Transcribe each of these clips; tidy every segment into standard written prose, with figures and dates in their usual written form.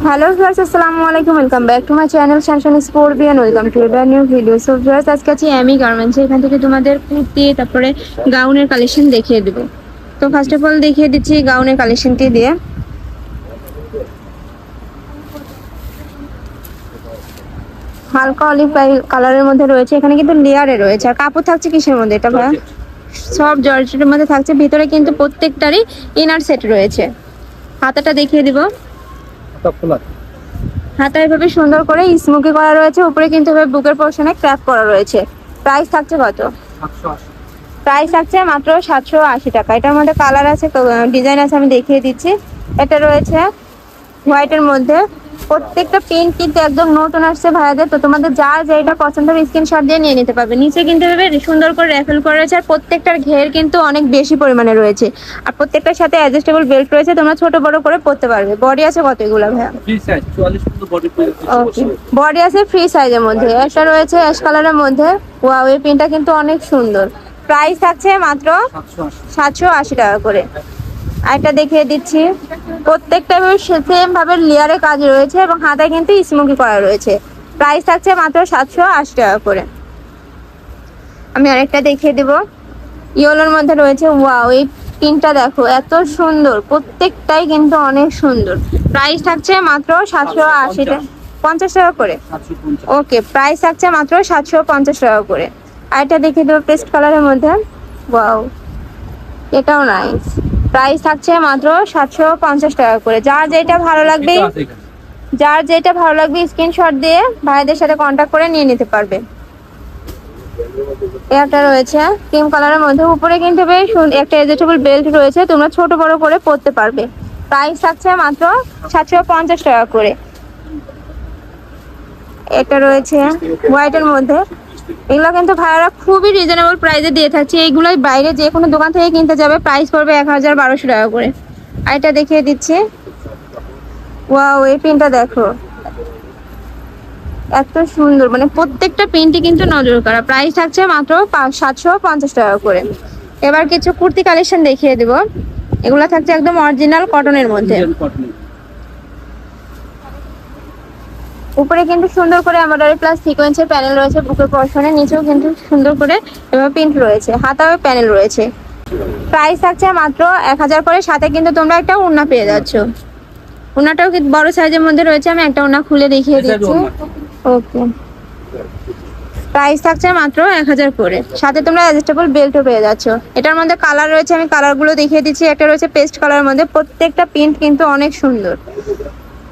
Hello viewers, আসসালামু আলাইকুম। Welcome back to my channel Shanshan Sportian. Welcome to the new video. So viewers, আজকে আছি এমি garments. এখান থেকে তোমাদের কুর্তি তারপরে গাউনের কালেকশন দেখিয়ে দেবো। তো ফার্স্ট অফ অল দেখিয়ে দিচ্ছি গাউনের কালেকশনটি দিয়ে। হালকা অলিভ কালারের মধ্যে রয়েছে, এখানে কিন্তু লেয়ারে রয়েছে। আর কাপড় থাকছে কিসের মধ্যে? এটা ভাইয়া সব জর্জেটের মধ্যে থাকছে। ভিতরে কিন্তু প্রত্যেকটারই ইনার সেট রয়েছে। হাতাটা দেখিয়ে দিব। হাতা এভাবে সুন্দর করে স্মোকি করা রয়েছে, উপরে কিন্তু বুকের পোর্শনে ক্র্যাপ করা রয়েছে। প্রাইস থাকছে কত? প্রাইস থাকছে মাত্র 780 টাকা। এটার মধ্যে কালার আছে, ডিজাইন আছে, আমি দেখিয়ে দিচ্ছি। এটা রয়েছে হোয়াইটের মধ্যে। প্রত্যেকটা প্রিন্ট কিন্তু একদম নতুন আসছে ভাইয়াদের। তো তোমাদের যার যেটা পছন্দ হবে স্ক্রিনশট দিয়ে নিয়ে নিতে পারবে। নিচে কিন্তু সুন্দর করে র্যাফেল করা রয়েছে, আর প্রত্যেকটার ঘের কিন্তু অনেক বেশি পরিমাণে রয়েছে। আর প্রত্যেকটার সাথে অ্যাডজাস্টেবল বেল্ট রয়েছে, তোমরা ছোট বড় করে পরতে পারবে। বডি আছে কত এগুলো ভাইয়া? ফ্রি সাইজ 44 পর্যন্ত বডি পেয়ে ওকে, বডি আছে ফ্রি সাইজের মধ্যে। একটা রয়েছে অ্যাশ কালারের মধ্যে। ওয়াও, এই প্রিন্টটা কিন্তু অনেক সুন্দর। প্রাইস থাকছে মাত্র 780 টাকা করে। আরেকটা দেখিয়ে দিচ্ছি। প্রত্যেকটা সেম ভাবে লেয়ারে কাজ রয়েছে এবং হাতায় কিন্তু স্মোকি করা রয়েছে। প্রাইস থাকছে মাত্র 780 টাকা করে। আমি আরেকটা দেখিয়ে দেব, ইয়েলোর মধ্যে রয়েছে। ওয়াও, এই প্রিন্টটা দেখো, এত সুন্দর। প্রত্যেকটাই কিন্তু অনেক সুন্দর। প্রাইস থাকছে মাত্র 750 টাকা করে। ওকে, প্রাইস থাকছে মাত্র 750 টাকা করে। আরেকটা দেখিয়ে দেবো পেস্ট কালারের মধ্যে। ওয়াও, এটাও নাইস। প্রাইস থাকছে মাত্র 750 টাকা করে। যার যেটা ভালো লাগবে স্ক্রিনশট দিয়ে ভাইদের সাথে কন্ট্যাক্ট করে নিয়ে নিতে পারবে। একটা রয়েছে ক্রিম কালারের মধ্যে, উপরে কিন্তু বেশ একটা অ্যাডজাস্টেবল বেল্ট রয়েছে, তোমরা ছোট বড় করে পরতে পারবে। প্রাইস থাকছে মাত্র 750 টাকা করে। এটা রয়েছে হোয়াইটের মধ্যে। এগুলো কিন্তু ভাইয়ারা খুবই রিজনেবল প্রাইসে দিয়ে থাকছে। এইগুলোই বাইরে যে কোনো দোকান থেকে কিনতে যাবে প্রাইস পড়বে 1200 টাকা করে। আর এটা দেখিয়ে দিচ্ছি। ওয়াও, এই প্রিন্টটা দেখো, এত সুন্দর। মানে প্রত্যেকটা প্রিন্টই কিন্তু নজর করা। প্রাইস থাকছে মাত্র 750 টাকা করে। এবার কিছু কুর্তি কালেকশন দেখিয়ে দেব। এগুলো থাকছে একদম অরিজিনাল কটনের মধ্যে। উপরে কিন্তু সুন্দর করে এমব্রয়ডারি প্লাস সিকোয়েন্সের প্যানেল রয়েছে বুকের পশনে। নিচেও কিন্তু সুন্দর করে এভাবে প্রিন্ট রয়েছে, হাতাও প্যানেল রয়েছে। প্রাইস থাকছে মাত্র 1000 করে। সাথে কিন্তু তোমরা একটা ওড়না পেয়ে যাচ্ছ। ওড়নাটাও কিন্তু বড় সাইজের মধ্যে রয়েছে। আমি একটা ওড়না খুলে দেখিয়ে দিচ্ছি। ওকে, প্রাইস থাকছে মাত্র 1000 করে। সাথে তোমরা অ্যাডজাস্টেবল বেল্টও পেয়ে যাচ্ছ। এটার মধ্যে কালার রয়েছে, আমি কালারগুলো দেখিয়ে দিচ্ছি। একটা রয়েছে পেস্ট কালারের মধ্যে। প্রত্যেকটা প্রিন্ট কিন্তু অনেক সুন্দর।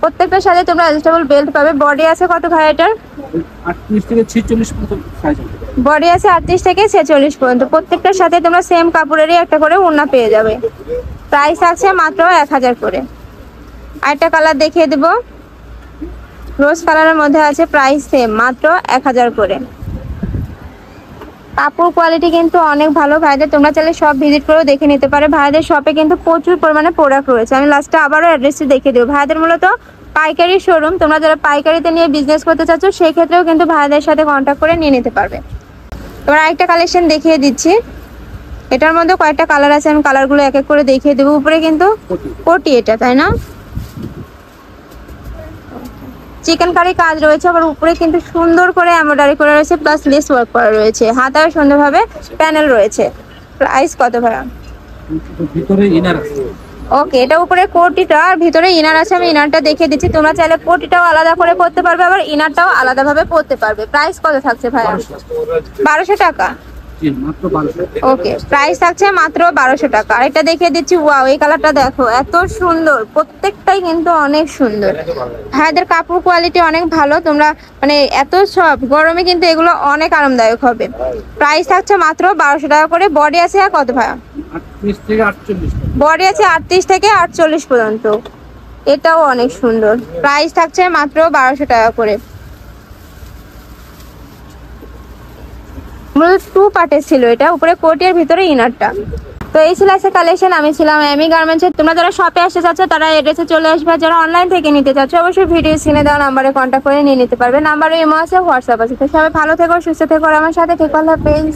প্রত্যেকটার সাথে তোমরা অ্যাডজাস্টেবল বেল্ট পাবে। বডি আছে কত ভাই এটার? 38 থেকে 46 পর্যন্ত সাইজ হবে। বডি আছে 38 থেকে 46 পর্যন্ত। প্রত্যেকটার সাথে তোমরা সেম কাপড়েরই একটা করে ওড়না পেয়ে যাবে। প্রাইস আছে মাত্র 1000 করে। আরেকটা কালার দেখিয়ে দেব, রোজ কালারের মধ্যে আছে। প্রাইস সেম মাত্র 1000 করে। কাপড় কোয়ালিটি কিন্তু অনেক ভালো ভাইদের। তোমরা চাইলে সব ভিজিট করেও দেখে নিতে পারো। ভাইদের শপে কিন্তু প্রচুর পরিমাণে প্রোডাক্ট রয়েছে। আমি লাস্টে আবারও অ্যাড্রেসটি দেখিয়ে দেবো। ভাইদের মূলত পাইকারি শোরুম। তোমরা যারা পাইকারিতে নিয়ে বিজনেস করতে চাচ্ছ সেই ক্ষেত্রেও কিন্তু ভাইদের সাথে কন্ট্যাক্ট করে নিয়ে নিতে পারবে। তোমরা আরেকটা কালেকশন দেখিয়ে দিচ্ছি। এটার মধ্যে কয়েকটা কালার আছে, আমি কালারগুলো এক এক করে দেখিয়ে দেবো। উপরে কিন্তু কোটি, এটা তাই না, চিকেন কারি কাজ রয়েছে। আবার উপরে কিন্তু সুন্দর করে এমব্রয়ডারি করা রয়েছে, প্লাস লেস ওয়ার্ক করা রয়েছে। হাতায় সুন্দরভাবে প্যানেল রয়েছে। প্রাইস কত ভাইয়া? ভিতরে ইনার আছে। ওকে, এটা উপরে কোটিটা আর ভিতরে ইনার আছে। আমি ইনারটা দেখিয়ে দিচ্ছি। তোমরা চাইলে কোটিটাও আলাদা করে পরতে পারবে, আবার ইনারটাও আলাদাভাবে পরতে পারবে। প্রাইস কত থাকছে ভাইয়া? 1200 টাকা। মাত্র 1200। ওকে, প্রাইস থাকছে মাত্র 1200 টাকা। আর এটা দেখিয়ে দিচ্ছি। ওয়াও, এই কালারটা দেখো, এত সুন্দর। প্রত্যেকটাই কিন্তু অনেক সুন্দর। ভাইদের কাপড় কোয়ালিটি অনেক ভালো। তোমরা মানে এত সব গরমে কিন্তু এগুলো অনেক আরামদায়ক হবে। প্রাইস থাকছে মাত্র 1200 টাকা করে। বডি আছে আর কত ভাইয়া? 38 থেকে 48। বডি আছে 38 থেকে 48 পর্যন্ত। এটাও অনেক সুন্দর। প্রাইস থাকছে মাত্র 1200 টাকা করে। মূলত 2 পার্টের ছিল এটা, উপরে কোটি আর ভিতরে ইনারটা। তো এই ছিল আছে কালেকশন। আমি ছিলাম এমি গার্মেন্টসে। তোমরা যারা শপে আসতে চাচ্ছ তারা এড্রেসে চলে আসবে। যারা অনলাইন থেকে নিতে চাচ্ছ অবশ্যই ভিডিও স্ক্রিনে দেওয়া নাম্বারে কন্ট্যাক্ট করে নিয়ে নিতে পারবে। নাম্বারে ইমো আছে, হোয়াটসঅ্যাপ আছে। তো সবাই ভালো থেকো, সুস্থ থেকো। আমার সাথে ঠিক আল্লাহ হাফেজ।